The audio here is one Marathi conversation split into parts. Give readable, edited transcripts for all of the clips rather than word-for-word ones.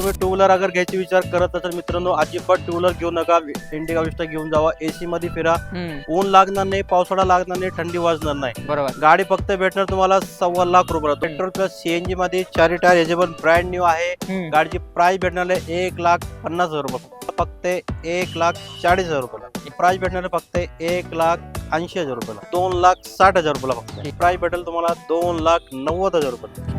तुम्ही टू व्हीलर अगर घ्यायची विचार करत असाल मित्रांनो, अजिबात टू व्हीलर घेऊ नका. इंडिका विस्टा घेऊन जावा. एसी मध्ये फिरा, ऊन लागणार नाही, पावसाळा लागणार नाही, थंडी वाजणार नाही. बरोबर. गाडी फक्त भेटणार तुम्हाला 1.25 लाख रुपये. पेट्रोल प्लस सीएनजी मध्ये 4 टायर याच्यावर ब्रँड न्यू आहे. गाडीची प्राइस भेटणार आहे 1,50,000 रुपये, फक्त 1,40,000 रुपये. प्राइस भेटणार आहे फक्त 1,80,000 रुपयाला, 2,60,000 रुपयाला. फक्त प्राइस भेटेल तुम्हाला 2,90,000 रुपये.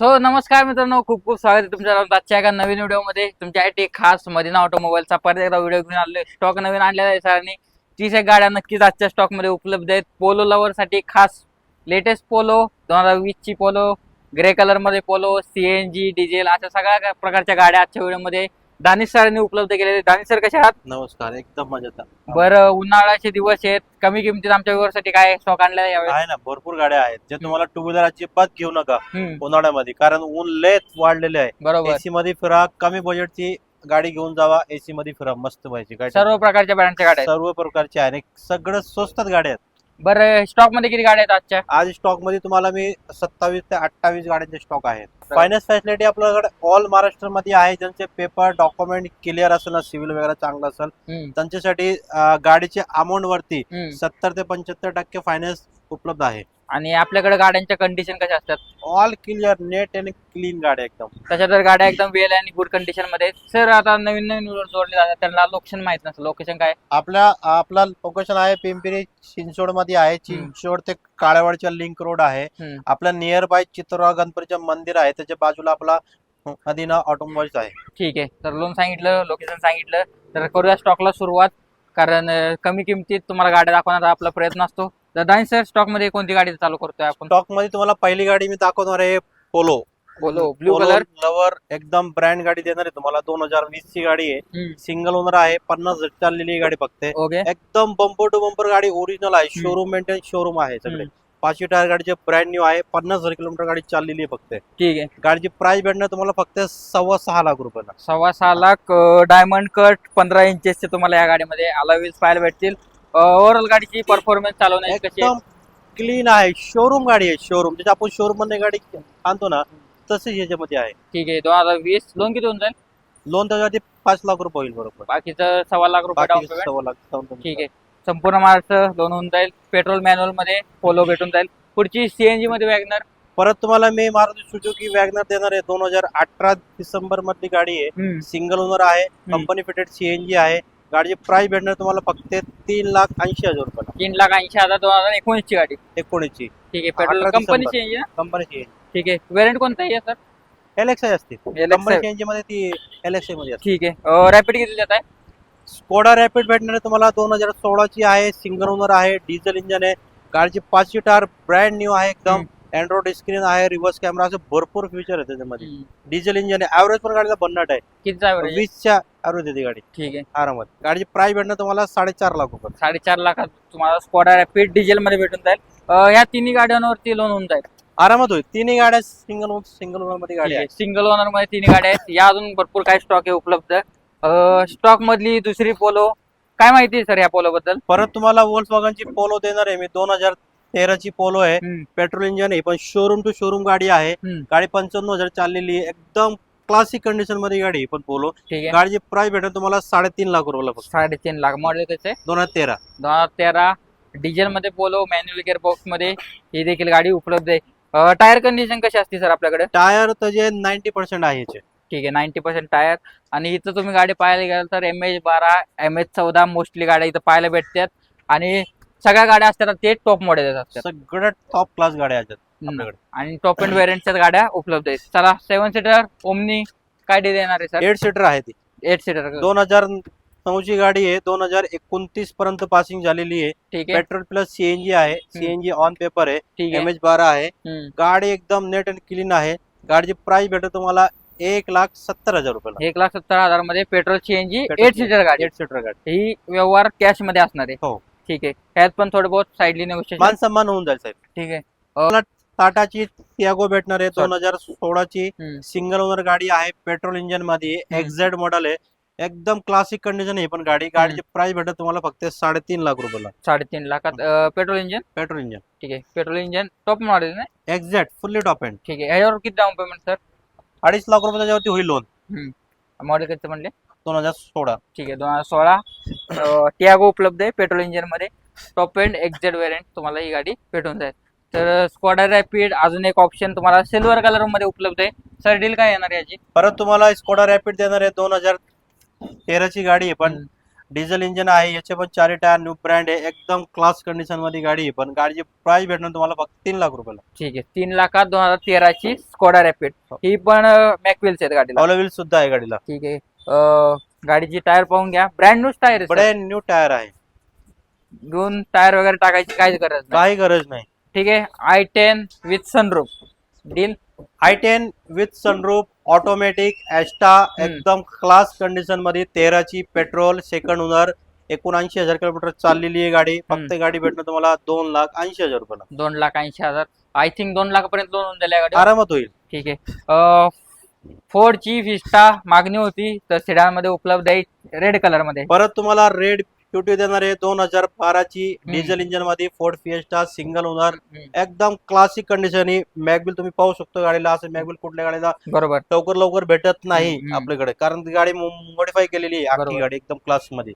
नमस्कार मित्रांनो, खूप खूप स्वागत आहे तुमच्या आजच्या एका नवीन व्हिडिओमध्ये. तुमच्यासाठी खास मदीना ऑटोमोबाईलचा परत एकदा व्हिडिओ घेऊन आलोय. स्टॉक नवीन आणलेला आहे सरांनी. 30 एक गाड्या नक्कीच आजच्या स्टॉक मध्ये उपलब्ध आहेत. पोलो लवर साठी खास लेटेस्ट पोलो, 2020 ची पोलो, ग्रे कलर मध्ये पोलो, सीएनजी, डिझेल अशा सगळ्या प्रकारच्या गाड्या आजच्या व्हिडिओमध्ये दानिश सरांनी उपलब्ध केलेले. दानिश सर कसे आहात? नमस्कार, एकदम मजेत. बरं, उन्हाळ्याचे दिवस आहेत, कमी किमतीत आमच्या व्यूअरसाठी काय स्टॉक आणलेला आहे ना? भरपूर गाड्या आहेत जे तुम्हाला टू व्हीलर अजिबात घेऊ नका उन्हाळ्यामध्ये, कारण ऊन लय वाढलेले आहे. बरोबर. एसी मध्ये फिरा, कमी बजेटची गाडी घेऊन जावा, एसी मध्ये फिरा, मस्त व्हायची गाडी. सर्व प्रकारच्या ब्रँडच्या गाड्या सर्व प्रकारच्या आहे, सगळं स्वस्तात गाड्या आहेत. बरं, स्टॉक मध्ये किती गाड्या आहेत आजच्या? आज स्टॉक मध्ये तुम्हाला मी 27 ते 28 गाड्यांचे स्टॉक आहेत. फायनान्स फॅसिलिटी आपल्याकडे ऑल महाराष्ट्र मध्ये आहे. ज्यांचे पेपर डॉक्युमेंट क्लिअर असेल ना, सिव्हिल वगैरे चांगलं असेल, त्यांच्यासाठी गाडीच्या अमाऊंट वरती 70 ते 75% फायनान्स उपलब्ध आहे. आणि आपल्याकडे गाड्यांच्या कंडिशन कशा असतात? ऑल क्लिअर, नेट आणि क्लीन गाड्या एकदम. तशा तर गाड्या एकदम वेल आणि गुड कंडिशन मध्ये. सर, आता नवीन नवीन जोडले जातात, त्यांना लोकेशन माहित नसतं. लोकेशन काय? आपला लोकेशन आहे पिंपरी चिंचवड मध्ये आहे. चिंचवड ते काळेवाडीच्या लिंक रोड आहे. आपल्या नियर बाय चित्रा गणपतीचं मंदिर आहे, त्याच्या बाजूला आपला मदीना ऑटोमोबाईल्स आहे. ठीक आहे. तर लोन सांगितलं, लोकेशन सांगितलं, तर करूया स्टॉकला सुरुवात. कारण कमी किमतीत तुम्हाला गाड्या दाखवण्याचा आपला प्रयत्न असतो. तर दानिश सर, स्टॉक मध्ये कोणती गाडी चालू करतोय आपण? स्टॉक मध्ये तुम्हाला पहिली गाडी मी दाखवणार आहे पोलो. ब्लू कलर लवर, एकदम ब्रँड गाडी देणार आहे तुम्हाला. 2020 ची गाडी आहे, सिंगल ओनर आहे, 50,000 चाललेली गाडी फक्त. एकदम बंपर टू बंपर गाडी, ओरिजिनल आहे, शोरूम मेंटेन शोरूम आहे सगळे. 5 टायर गाडीचे ब्रँड न्यू आहे, 50,000 किलोमीटर गाडी चाललेली आहे फक्त. ठीक आहे. गाडीची प्राइस भेटणार तुम्हाला फक्त 6.25 लाख रुपयाला. 6.25 लाख. डायमंड कट 15 इंचेसचे तुम्हाला या गाडीमध्ये अलॉय पाहायला भेटतील. ओव्हरऑल गाडीची परफॉर्मन्स चालवण्याची कशी आहे? एकदम क्लीन आहे, शोरूम गाडी आहे. शोरूम जशी आपण शोरूम मध्ये गाडी आणतो ना, तसेच याच्यामध्ये आहे. ठीक आहे. 2020 लोन किती होऊन जाईल? लोन त्याच्यावरती 5 लाख रुपये होईल. बरोबर. बाकीचं 1.25 लाख रुपये डाऊन पेमेंट. 1.25 लाख. ठीक आहे. संपूर्ण महाराष्ट्र लोन होऊन जाईल. पेट्रोल मॅन्युअल मध्ये पोलो भेटून जाईल. पुढची सीएनजी मध्ये वॅगनर. परत तुम्हाला मी मारुती सुझुकी वॅगनर देणार आहे. 2018 डिसेंबर मधली गाडी आहे, सिंगल ओनर आहे, कंपनी फिटेड सीएनजी आहे. गाडीची प्राइस भेटणार तुम्हाला फक्त 3,80,000 रुपयाला. 3,80,000. 2019 ची गाडी. 19 ची. ठीक आहे. पेट्रोल कंपनी सीएनजी ना? Company CNG. ठीक आहे. व्हेरियंट कोणता आहे सर? एलएक्सआय असते कंपनी सीएनजी मध्ये, ती एलएक्सआय मध्ये असते. ठीक आहे. रॅपिड किती देत आहे? स्कोडा रॅपिड भेटणार आहे तुम्हाला. 2016 ची आहे, सिंगल ओनर आहे, डिझेल इंजन आहे. गाडीची 5 टायर ब्रँड न्यू आहे एकदम. अँड्रॉइड स्क्रीन आहे, रिव्हर्स कॅमेरा, असे भरपूर फीचर आहे त्याच्यामध्ये. डिझेल इंजन आहे. ऍव्हरेज पण गाडीचा भन्नाट आहे. किती ऍव्हरेज? 20च्या ऍव्हरेज देते गाडी. ठीक आहे, आरामात. गाडीची प्राइस भेटणार तुम्हाला 4.5 लाख रुपये. 4.5 लाखात तुम्हाला स्कोडा रॅपिड डिझेल मध्ये भेटून जाईल. या तिन्ही गाड्यांवरती लोन होऊन जाईल आरामात. होईल. तिन्ही गाड्या सिंगल ओनर मध्ये गाडी आहे. सिंगल ओनर मध्ये तिन्ही गाड्या आहेत. या अजून भरपूर काही स्टॉक आहे उपलब्ध. स्टॉक मधली दुसरी पोलो, काय माहिती आहे सर या पोलो बद्दल? परत तुम्हाला वोल्क्सवॅगनची पोलो देणार आहे मी. 2013 ची पोलो आहे, पेट्रोल इंजन आहे, पण शोरूम टू शोरूम गाडी आहे. गाडी 95,000 चाललेली आहे, एकदम क्लासिक कंडिशन मध्ये गाडी पण पोलो. गाडीची प्राइस भेटेल तुम्हाला 3.5 लाख रुपयाला. 3.5 लाख. मॉडेल त्याचे 2013 डिझेल मध्ये पोलो, मॅन्युअल गिअर बॉक्स मध्ये ही देखील गाडी उपलब्ध आहे. टायर कंडिशन कशी असते सर आपल्याकडे? टायर त्याचे 90% आहे. ठीक आहे. 90% टायर. आणि इथं तुम्ही गाडी पाहायला गेल तर MH12, MH14 मोस्टली गाड्या इथं पाहायला भेटतात. आणि सगळ्या गाड्या असतात ते टॉप मॉडेल असतात, सगळ्यात टॉप क्लास गाड्या आहेत आपल्याकडे. आणि टॉप एंड व्हेरियंटच्या गाड्या उपलब्ध आहेत. चला, 7 सीटर ओमनी काय डे देणार आहे सर? 8 सीटर आहे ती. 8 सीटर 2009 ची गाडी आहे. 2029 पर्यंत पासिंग झालेली आहे. ठीक आहे. पेट्रोल प्लस सीएनजी आहे. सीएनजी ऑन पेपर आहे. MH12 आहे. गाडी एकदम नेट अँड क्लीन आहे. गाडीची प्राइस भेटेल तुम्हाला 1,70,000 रुपयाला. 1,70,000 मध्ये पेट्रोल सीएनजी 8 सीटर गाडी. 8 सीटर गाडी. ही व्यवहार कॅश मध्ये असणार आहे. हो. ठीक आहे. ह्यात पण थोडं बहुत साईडली नेगोशिएशन, मान सन्मान होऊन जाईल साहेब. ठीक आहे. टाटाची टियागो भेटणार आहे. 2016 ची सिंगल ओनर गाडी आहे, पेट्रोल इंजन मध्ये, एक्झॅक्ट मॉडेल आहे. एकदम क्लासिक कंडिशन आहे पण गाडीची प्राइस भेटत तुम्हाला फक्त 3.5 लाख रुपयाला. 3.5 लाखात पेट्रोल इंजिन. पेट्रोल इंजिन ठीक आहे, पेट्रोल इंजिन टॉप मॉडेल ना. Exact fully top end. ठीक आहे, ह्याच्यावर किती डाऊन पेमेंट सर? 2.5 लाख रुपये त्याच्यावरती होईल लोन. मॉडेल किती म्हणले? 2016. ठीक आहे, 2016 टियागो उपलब्ध आहे पेट्रोल इंजिन मध्ये. टॉप एंड एक्झेड व्हेरियंट तुम्हाला ही गाडी भेटून जाईल. तर स्कॉडा रॅपिड अजून एक ऑप्शन तुम्हाला सिल्वर कलर मध्ये उपलब्ध आहे. सर डील काय येणार याची? परत तुम्हाला स्कोडा रॅपिड देणार आहे. 2013 ची गाडी आहे पण डिझेल इंजिन आहे. याचे पण 4 टायर न्यू ब्रँड आहे. एकदम क्लास कंडिशन मध्ये गाडी आहे पण गाडीची प्राइस भेटणार तुम्हाला फक्त 3 लाख रुपयाला. ठीक आहे, 3 लाखात 2013 ची स्कॉडा रॅपिड. ही पण मॅकवेल्स आहेत गाडीला. ऑलव्हील सुद्धा आहे गाडीला. ठीक आहे, गाडीची टायर पाहून घ्या. ब्रँड न्यू टायर आहे, ब्रँड न्यू टायर आहे. घेऊन टायर वगैरे टाकायची काहीच गरज नाही. काही गरज नाही. ठीक आहे, i10 with sunroof deal. i10 with sunroof automatic Asta एकदम क्लास कंडिशन मध्ये 13 ची पेट्रोल सेकंड ओनर 79,000 किलोमीटर चाललेली आहे गाडी. फक्त गाडी भेटणं तुम्हाला 2,80,000 रुपयाला. 2,80,000 आय थिंक 2 लाखापर्यंत लोन होऊन जाईल या गाडी. आरामात होईल. ठीक आहे, फोर्डची विस्टा मागणी होती तर सेडान मध्ये उपलब्ध आहे रेड कलर मध्ये. परत तुम्हाला रेड क्यूटी देणार आहे. 2012 ची डिझेल इंजिन मध्ये फोर्ड फिएस्टा सिंगल ओनर एकदम क्लासिक कंडिशन आहे. मॅगविल तुम्ही पाहू शकतो गाडीला. असं मॅगविल कुठल्या गाडीला बरोबर लवकर भेटत नाही आपल्याकडे कारण ती गाडी मॉडिफाय केलेली आहे. आखी गाडी एकदम क्लास मध्ये.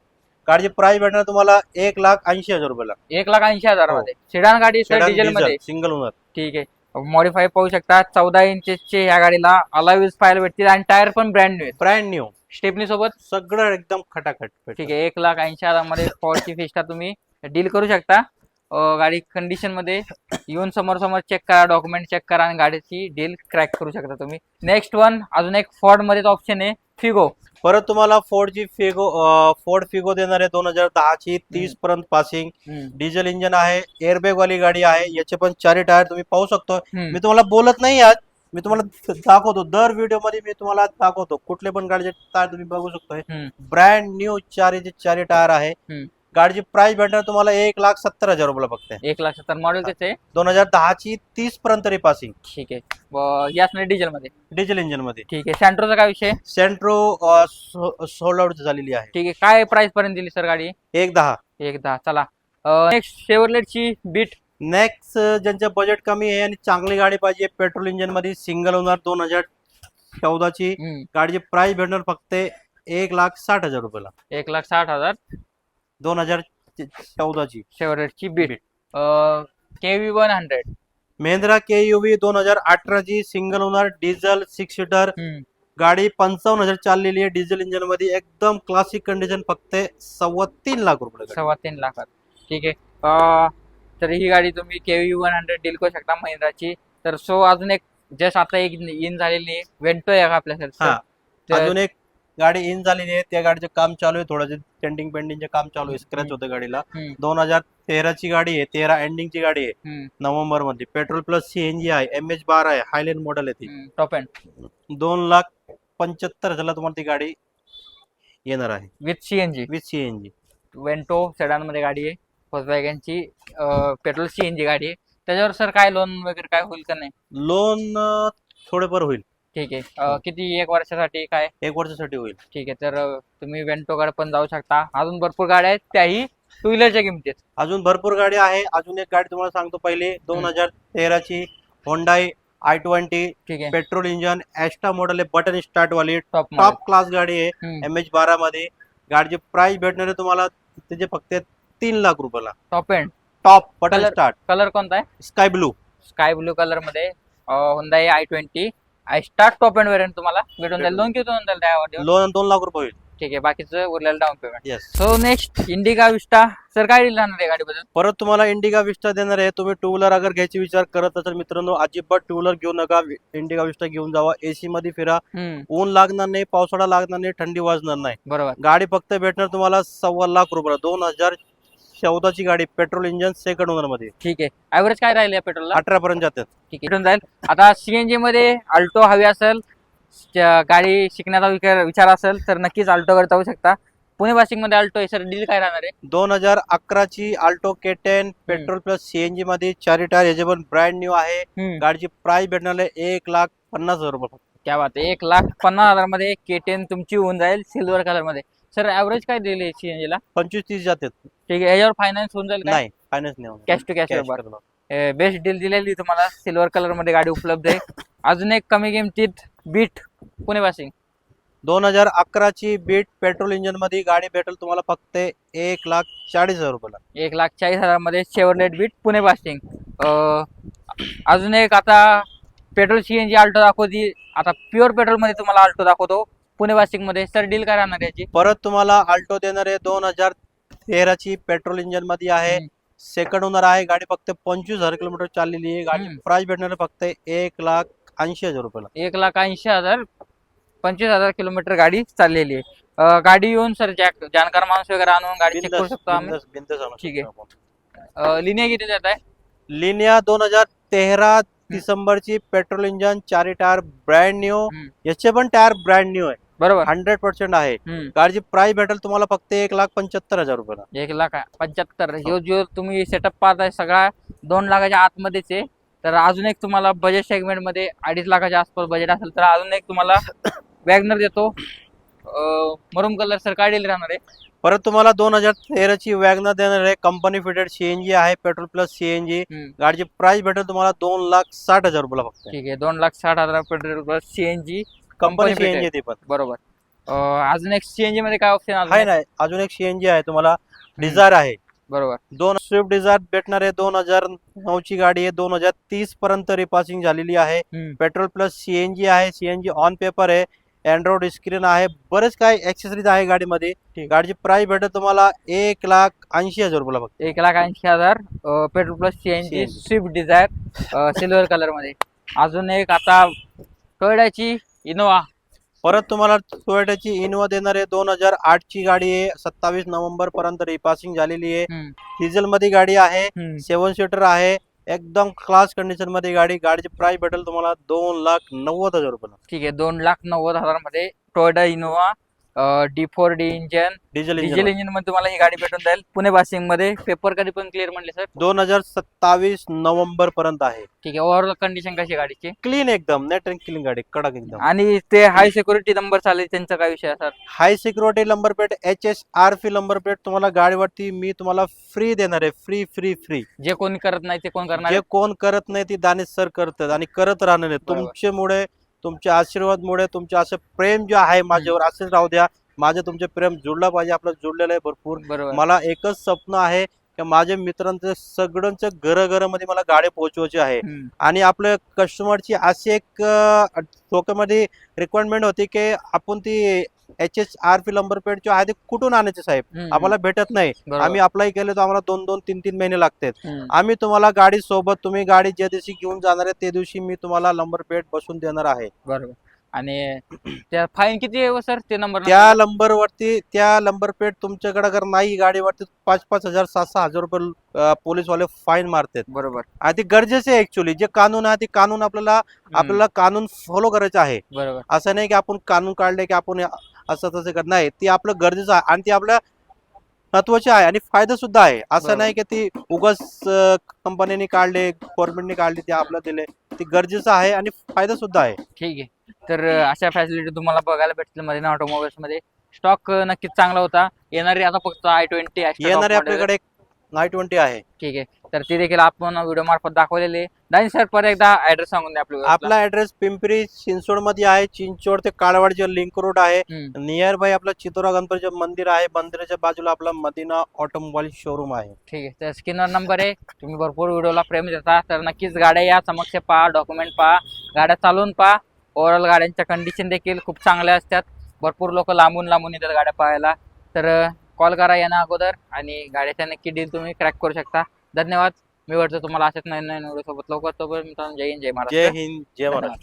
गाडीची प्राइस भेटणार तुम्हाला 1,80,000 रुपयाला. 1,80,000 मध्ये सेडान गाडी डिझेल मध्ये सिंगल ओनर. ठीक आहे, मॉडिफाय पाहू शकता. 14 इंचचे ह्या गाडीला अलॉयव्हील्स पाहायला भेटतील आणि टायर पण brand new. Brand new stepney सोबत सगळं एकदम खटाखट. ठीक आहे, 1,80,000 मध्ये फॉर्डची फिस्टा तुम्ही डील करू शकता. गाडी कंडिशन मध्ये येऊन समोर चेक करा, डॉक्युमेंट चेक करा आणि गाडीची डील क्रॅक करू शकता तुम्ही. नेक्स्ट वन अजून एक फॉर्ड मध्येच ऑप्शन आहे फिगो. परत तुम्हाला फोर्ड फिगो देणार आहे. 2010 ची 30 पर्यंत पासिंग डिझेल इंजिन आहे. एअरबॅग वाली गाडी आहे. याचे पण 4 टायर तुम्ही पाहू शकतो. मी तुम्हाला बोलत नाही आज, मी तुम्हाला दाखवतो. दर व्हिडिओ मध्ये मी तुम्हाला दाखवतो. कुठले पण गाडीचे टायर तुम्ही बघू शकतोय. ब्रँड न्यू 4 टायर आहे. गाडीची प्राइस भेटणार तुम्हाला 1,70,000 रुपयाला फक्त. 1,70,000 मॉडेल त्याचे 2010 ची 30 पर्यंत पासिंग. ठीक आहे, याच डिझेल मध्ये डिझेल इंजिन मध्ये. ठीक आहे, सेंट्रोचा काय विषय? सेंट्रो सोल्ड आउट झालेली आहे. ठीक आहे, काय प्राइस पर्यंत दिली सर गाडी? 1,10,000. चला नेक्स्ट शेवरलेटची बीट. नेक्स्ट ज्यांचं बजेट कमी आहे आणि चांगली गाडी पाहिजे पेट्रोल इंजिन मध्ये सिंगल ओनर 2014 ची गाडीची प्राइस भेटणार फक्त 1,60,000 रुपयाला. 1,60,000 2014 ची शेवरलेटची बीट. KV 100 महिंद्रा KUV 2018 ची सिंगल ओनर डिझेल 6 सीटर गाडी 55,000 चाललेली आहे. डिझेल इंजिन मध्ये एकदम क्लासिक कंडिशन फक्त 3.25 लाख रुपये. 3.25 लाखात. ठीक आहे, तर ही गाडी तुम्ही KV 100 डील करू शकता महिंद्राची. तर सो अजून एक जस्ट आता एक इन झालेली वेंटो आहे का आपल्या अजून एक गाडी इन झालेली आहे. त्या गाडीचं काम चालू आहे. थोडं पेंडिंगचे काम चालू आहे. स्क्रॅच होतं गाडीला. 2013 ची गाडी आहे. 13 एंडिंग ची गाडी आहे. नोव्हेंबर मध्ये पेट्रोल प्लस CNG आहे. MH12 आहे. हायलँड मॉडेल आहे ती. टॉप एंड 2,75,000 तुम्हाला ती गाडी येणार आहे विथ CNG. वेंटो सेडान मध्ये गाडी आहे. व्हॉल्क्सवॅगनची पेट्रोल CNG गाडी आहे. त्याच्यावर सर काय लोन वगैरे काय होईल का नाही? लोन थोडेफार होईल. ठीक आहे, किती 1 वर्षासाठी काय? 1 वर्षासाठी होईल. ठीक आहे, तर तुम्ही वेंटोकडे पण जाऊ शकता. अजून भरपूर गाड्या आहेत त्याही 2 व्हीलरच्या किमतीत. अजून भरपूर गाडी आहे. अजून एक गाडी तुम्हाला सांगतो. पहिले 2013 ची होंडाई i20 ठीक आहे, पेट्रोल इंजिन एस्टा मॉडेल आहे. बटन स्टार्ट वाली टॉप टॉप क्लास गाडी आहे. MH12 मध्ये. गाडीची प्राइस भेटणार आहे तुम्हाला त्याचे फक्त 3 लाख रुपयाला. Top end top button start. Colour कोणता आहे? स्काय ब्लू कलर मध्ये Hyundai i20 start top end variant तुम्हाला भेटून जाईल. लोन किती होऊन जाईल? लोन 2 लाख रुपये होईल. ठीक आहे, बाकीचं उरलेलं down payment. Yes. So next Indica Vista. Sir काय डील राहणार आहे गाडीबद्दल? परत तुम्हाला इंडिका विस्टा देणार आहे. तुम्ही 2 व्हीलर अगर घ्यायची विचार करत असाल मित्रांनो अजिबात 2 व्हीलर घेऊ नका. इंडिका विस्टा घेऊन जावा. AC मध्ये फिरा. ऊन लागणार नाही, पावसाळा लागणार नाही, थंडी वाजणार नाही. बरोबर. गाडी फक्त भेटणार तुम्हाला 1.25 लाख रुपयाला. 2014 ची गाडी पेट्रोल इंजिन सेकंड ओनर मध्ये. ठीक आहे, ऍव्हरेज काय राहिले पेट्रोलला? 18 पर्यंत जातात. ठीक आहे, भेटून जाईल. आता CNG मध्ये अल्टो हवी असेल, गाडी शिकण्याचा विचार असेल तर नक्कीच अल्टोकडे जाऊ शकता. पुणे वाशिंग मध्ये अल्टो आहे. सर डील काय राहणार आहे? 2011 ची Alto K10 petrol plus CNG मध्ये 4 टायर एजेबल ब्रँड न्यू आहे. गाडीची प्राइस भेटणार आहे 1,50,000 रुपये. क्या बात आहे. 1,50,000 मध्ये K10 तुमची होऊन जाईल सिल्वर कलर मध्ये. सर ऍव्हरेज काय दिली CNG ला? 25-30 जातात. ठीक आहे, याच्यावर फायनान्स होऊन जाईल का? नाही, फायनान्स नाही होणार. कॅश टू कॅश Cash बरोबर. करणं. बेस्ट डील दिलेली तुम्हाला. सिल्वर कलर मध्ये गाडी उपलब्ध आहे. अजून एक कमी किमतीत बीट पुणे पासिंग 2011 ची बीट पेट्रोल इंजिन मध्ये गाडी भेटेल तुम्हाला फक्त 1,40,000 रुपयाला. 1,40,000 मध्ये शेवरलेट बीट पुणे पासिंग. अजून एक आता पेट्रोल CNG आल्टो दाखवती. आता प्युअर पेट्रोल मध्ये तुम्हाला आल्टो दाखवतो पुणे पासिंग मध्ये. सर डील काय राहणार याची? परत तुम्हाला अल्टो देणार आहे. 2013 ची पेट्रोल इंजिन मध्ये आहे. सेकंड ओनर आहे. गाडी फक्त 25,000 किलोमीटर चाललेली आहे. गाडी प्राइस भेटणार आहे फक्त 1,80,000 रुपयाला. 1,80,000 25,000 किलोमीटर गाडी चाललेली आहे. गाडी येऊन सर जाणकार माणूस वगैरे आणून गाडी चेक करू शकतो आम्ही. ठीक आहे. लिनिया किती देत आहे? लिनिया 2013 डिसेंबरची petrol engine 4 tyre brand new. याचे पण टायर ब्रँड न्यू आहे. बरोबर 100% आहे. गाडीची प्राइस भेटेल तुम्हाला फक्त 1,75,000 रुपयाला. 1,75,000. ह्यो जो तुम्ही सेटअप पाहताय सगळा 2 लाखाच्या आतमध्येच आहे. तर अजून एक तुम्हाला बजेट सेगमेंट मध्ये 2.5 लाखाच्या आसपास बजेट असेल तर अजून एक तुम्हाला वॅगनर देतो. मरून कलर सर काय डील राहणार आहे? परत तुम्हाला 2013 ची वॅगनर देणार आहे. कंपनी फिटेड CNG आहे. Petrol plus CNG. गाडीची प्राइस भेटेल तुम्हाला 2,60,000 रुपयाला फक्त. ठीक आहे. 2,60,000 petrol plus CNG company CNG ते पण बरोबर. अजून एक CNG मध्ये काय ऑप्शन आहे? नाही, अजून एक CNG आहे तुम्हाला. डिझायर आहे. बरोबर. 2 स्विफ्ट डिझायर भेटणार आहे. 2009 ची गाडी आहे. 2030 पर्यंत रिपासिंग झालेली आहे. पेट्रोल प्लस CNG आहे. CNG ऑन पेपर आहे. अँड्रॉइड स्क्रीन आहे. बरेच काही ऍक्सेसरीज आहे गाडीमध्ये. गाडीची प्राइस भेटेल तुम्हाला 1,80,000 रुपयाला फक्त. 1,80,000 petrol plus CNG Swift Dzire silver colour मध्ये. अजून एक आता टोयोटाची इनोवा. परत तुम्हाला टोयोटाची इनोवा देणार आहे. 2008 ची गाडी आहे. 27 नोव्हेंबर पर्यंत रिपासिंग झालेली आहे. डिझेल मध्ये गाडी आहे. 7 सीटर आहे. एकदम क्लास कंडिशन मध्ये गाडी. गाडीची प्राइस भेटेल तुम्हाला 2,90,000 रुपयाला. ठीक आहे. 2,90,000 मध्ये Toyota Innova D4D engine diesel engine मध्ये तुम्हाला ही गाडी भेटून जाईल पुणे पासिंग मध्ये. पेपर कधी पण क्लिअर म्हणले सर? 2027 नोव्हेंबर पर्यंत आहे. ठीक आहे. ओव्हरऑल कंडिशन कशी गाडीची? क्लीन एकदम. नेट अँड क्लीन गाडी. कडक एकदम. आणि ते हाय सिक्युरिटी नंबर चालेल त्यांचा काय विषय सर? हाय security number plate HSRP number plate तुम्हाला गाडीवरती मी तुम्हाला फ्री देणार आहे. Free free free. जे कोणी करत नाही ते कोण करणार? जे कोण करत नाही ती दानिश सर करतात आणि करत राहणार आहे. तुमच्यामुळे, तुमच्या आशीर्वादमुळे, तुमचे असं प्रेम जे आहे माझ्यावर असेच राहू द्या. माझं तुमचे प्रेम जुळलं पाहिजे. आपलं जुळलेलं आहे भरपूर. मला एकच स्वप्न आहे की माझ्या मित्रांचं सगळ्यांच्या घराघरामध्ये मला गाडी पोहोचवायची आहे. आणि आपल्या कस्टमरची अशी एक डोक्यामध्ये रिक्वायरमेंट होती की आपण ती HSRP नंबर प्लेट जो आहे ते कुठून आणायचे साहेब? आम्हाला भेटत नाही. आम्ही अप्लाय केले तर आम्हाला 2-2, 3-3 महिने लागतात. आम्ही तुम्हाला गाडी सोबत, तुम्ही गाडी ज्या दिवशी घेऊन जाणार आहे त्या दिवशी मी तुम्हाला नंबर प्लेट बसून देणार आहे. बरोबर. आणि त्या फाईन किती आहे सर ते नंबर? त्या नंबर प्लेट तुमच्याकडे जर नाही गाडीवरती 5,000, 6,000 रुपये पोलीस वाले फाईन मारतात. बरोबर. आणि ते गरजेचे आहे. ऍक्च्युली जे कानून आहे ते कानून आपल्याला कानून फॉलो करायचं आहे. बरोबर. असं नाही की आपण कानून काढले की आपण असं तसं करत नाही. ती आपलं गरजेचं आहे आणि ती आपल्या महत्वाचे आहे आणि फायदा सुद्धा आहे. असं नाही की ती उगाच कंपनीने काढले, गव्हर्नमेंटने काढले, ते आपल्याला दिले. ती गरजेचं आहे आणि फायदा सुद्धा आहे. ठीक आहे. तर अशा फॅसिलिटी तुम्हाला बघायला भेटतील मरीना ऑटोमोबाईल्स मध्ये. स्टॉक नक्कीच चांगला होता. येणारी आता फक्त i20 येणारे आपल्याकडे i20 आहे. ठीक आहे. तर ती देखील आपण व्हिडिओ मार्फत दाखवलेली. दानिश सर परत एकदा ऍड्रेस सांगून द्या आपला ऍड्रेस पिंपरी चिंचवड मध्ये आहे. चिंचवड ते काळवाडचे लिंक रोड आहे. नियर बाय आपला चितोरा गणपतीचे मंदिर आहे. मंदिराच्या बाजूला आपला मदीना ऑटोमोबाईल शोरूम आहे. ठीक आहे. तर स्क्रीनवर नंबर आहे. तुम्ही भरपूर व्हिडिओला प्रेम देता तर नक्कीच गाड्या या समक्ष पहा, डॉक्युमेंट पहा, गाड्या चालवून पहा. ओव्हरऑल गाड्यांच्या कंडिशन देखील खूप चांगल्या असतात. भरपूर लोक लांबून येतात गाड्या पाहायला. तर कॉल करा येण्या अगोदर आणि गाड्याच्या नक्की डील तुम्ही क्रॅक करू शकता. धन्यवाद. मी वाटतं तुम्हाला अशाच नवीन व्हिडिओ सोबत लवकर. तोपर्यंत जय हिंद, जय महाराष्ट्र. जय हिंद, जय महाराष्ट्र.